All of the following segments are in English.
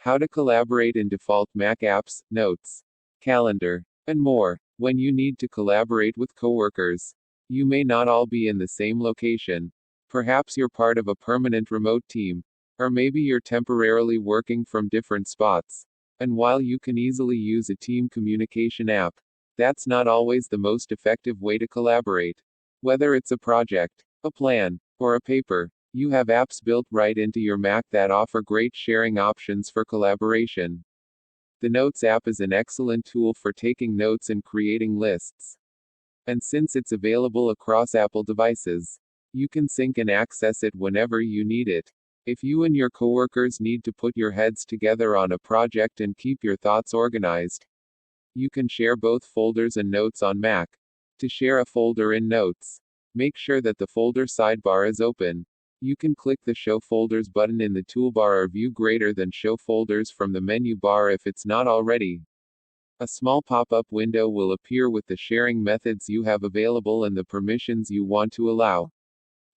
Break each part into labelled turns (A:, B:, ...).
A: how to collaborate in default Mac apps, notes, calendar, and more. When you need to collaborate with coworkers, you may not all be in the same location. Perhaps you're part of a permanent remote team, or maybe you're temporarily working from different spots. And while you can easily use a team communication app, that's not always the most effective way to collaborate. Whether it's a project, a plan, or a paper, you have apps built right into your Mac that offer great sharing options for collaboration. The Notes app is an excellent tool for taking notes and creating lists. And since it's available across Apple devices, you can sync and access it whenever you need it. If you and your coworkers need to put your heads together on a project and keep your thoughts organized, you can share both folders and notes on Mac. To share a folder in Notes, make sure that the folder sidebar is open. You can click the Show Folders button in the toolbar or view greater than Show Folders from the menu bar if it's not already. A small pop-up window will appear with the sharing methods you have available and the permissions you want to allow.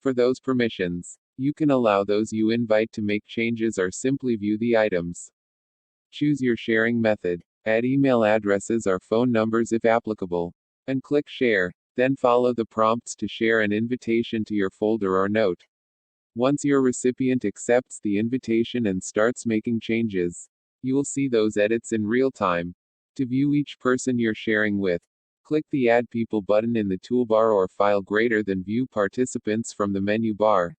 A: For those permissions, you can allow those you invite to make changes or simply view the items. Choose your sharing method. Add email addresses or phone numbers if applicable. And click Share. Then follow the prompts to share an invitation to your folder or note. Once your recipient accepts the invitation and starts making changes, you'll see those edits in real time. To view each person you're sharing with, click the Add People button in the toolbar or file greater than View Participants from the menu bar.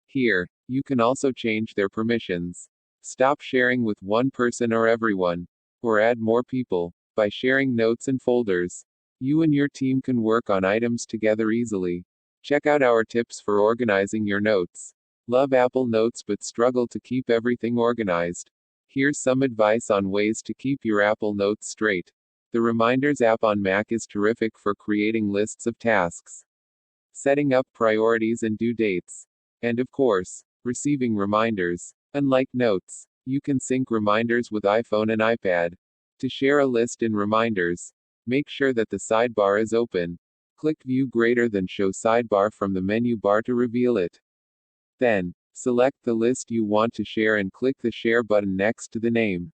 A: Here, you can also change their permissions. Stop sharing with one person or everyone, or add more people. By sharing notes and folders, you and your team can work on items together easily. Check out our tips for organizing your notes. Love Apple Notes but struggle to keep everything organized? Here's some advice on ways to keep your Apple Notes straight. The Reminders app on Mac is terrific for creating lists of tasks, setting up priorities and due dates, and of course, receiving reminders. Unlike Notes, you can sync Reminders with iPhone and iPad. To share a list in Reminders, make sure that the sidebar is open. Click View greater than Show Sidebar from the menu bar to reveal it. Then, select the list you want to share and click the Share button next to the name.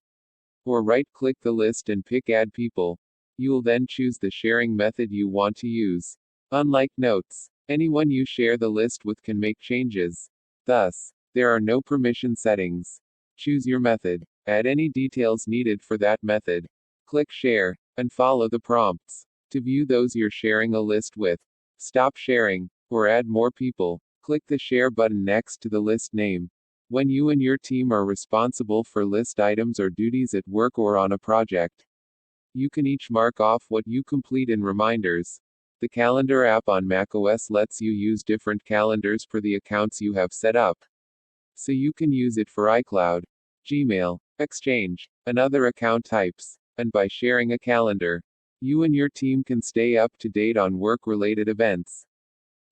A: Or right-click the list and pick Add People. You'll then choose the sharing method you want to use. Unlike Notes, anyone you share the list with can make changes. Thus, there are no permission settings. Choose your method. Add any details needed for that method. Click Share, and follow the prompts. To view those you're sharing a list with, stop sharing, or add more people, click the Share button next to the list name. When you and your team are responsible for list items or duties at work or on a project, you can each mark off what you complete in Reminders. The Calendar app on macOS lets you use different calendars per the accounts you have set up. So you can use it for iCloud, Gmail, Exchange, and other account types. And by sharing a calendar, you and your team can stay up to date on work-related events,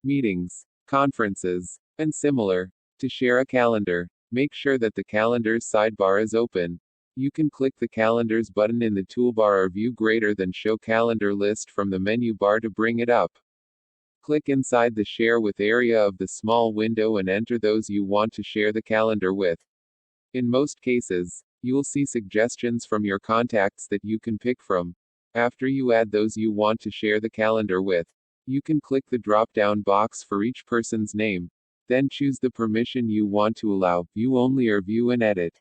A: meetings, conferences, and similar. To share a calendar, make sure that the calendar's sidebar is open. You can click the Calendars button in the toolbar or view greater than Show Calendar List from the menu bar to bring it up. Click inside the Share With area of the small window and enter those you want to share the calendar with. In most cases, you'll see suggestions from your contacts that you can pick from. After you add those you want to share the calendar with, you can click the drop-down box for each person's name. Then choose the permission you want to allow, view only or view and edit.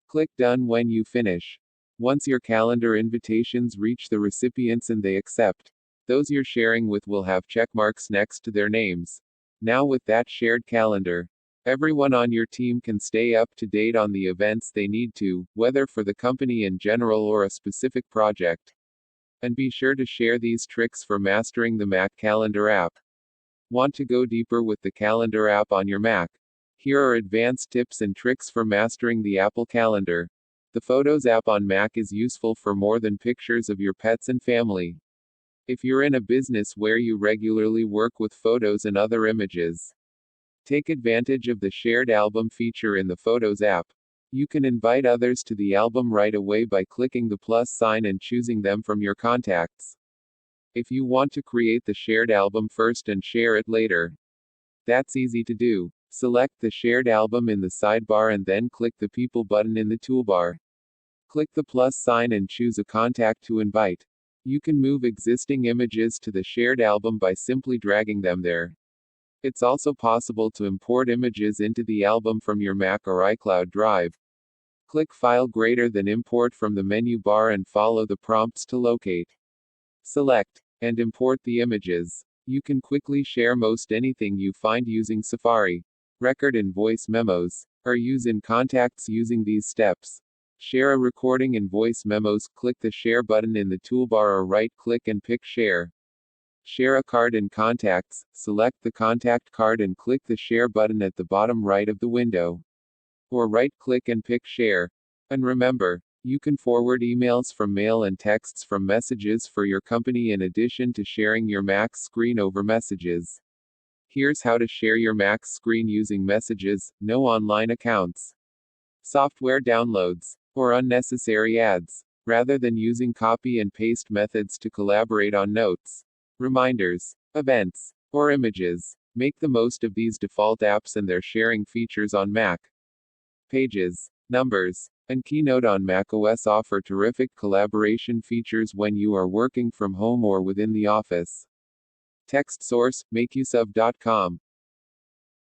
A: Click Done when you finish. Once your calendar invitations reach the recipients and they accept, those you're sharing with will have check marks next to their names. Now with that shared calendar, everyone on your team can stay up to date on the events they need to, whether for the company in general or a specific project. And be sure to share these tricks for mastering the Mac Calendar app. Want to go deeper with the Calendar app on your Mac? Here are advanced tips and tricks for mastering the Apple Calendar. The Photos app on Mac is useful for more than pictures of your pets and family. If you're in a business where you regularly work with photos and other images, take advantage of the shared album feature in the Photos app. You can invite others to the album right away by clicking the plus sign and choosing them from your contacts. If you want to create the shared album first and share it later, that's easy to do. Select the shared album in the sidebar and then click the People button in the toolbar. Click the plus sign and choose a contact to invite. You can move existing images to the shared album by simply dragging them there. It's also possible to import images into the album from your Mac or iCloud Drive. Click File greater than Import from the menu bar and follow the prompts to locate, select, and import the images. You can quickly share most anything you find using Safari, record in voice memos, or use in contacts using these steps. Share a recording in voice memos. Click the Share button in the toolbar or right-click and pick Share. Share a card in contacts. Select the contact card and click the Share button at the bottom right of the window. Or right-click and pick Share. And remember, you can forward emails from mail and texts from messages for your company in addition to sharing your Mac's screen over messages. Here's how to share your Mac's screen using messages, no online accounts, software downloads, or unnecessary ads. Rather than using copy and paste methods to collaborate on notes, reminders, events, or images, make the most of these default apps and their sharing features on Mac. Pages, Numbers, and Keynote on macOS offer terrific collaboration features when you are working from home or within the office. Text source, makeuseof.com.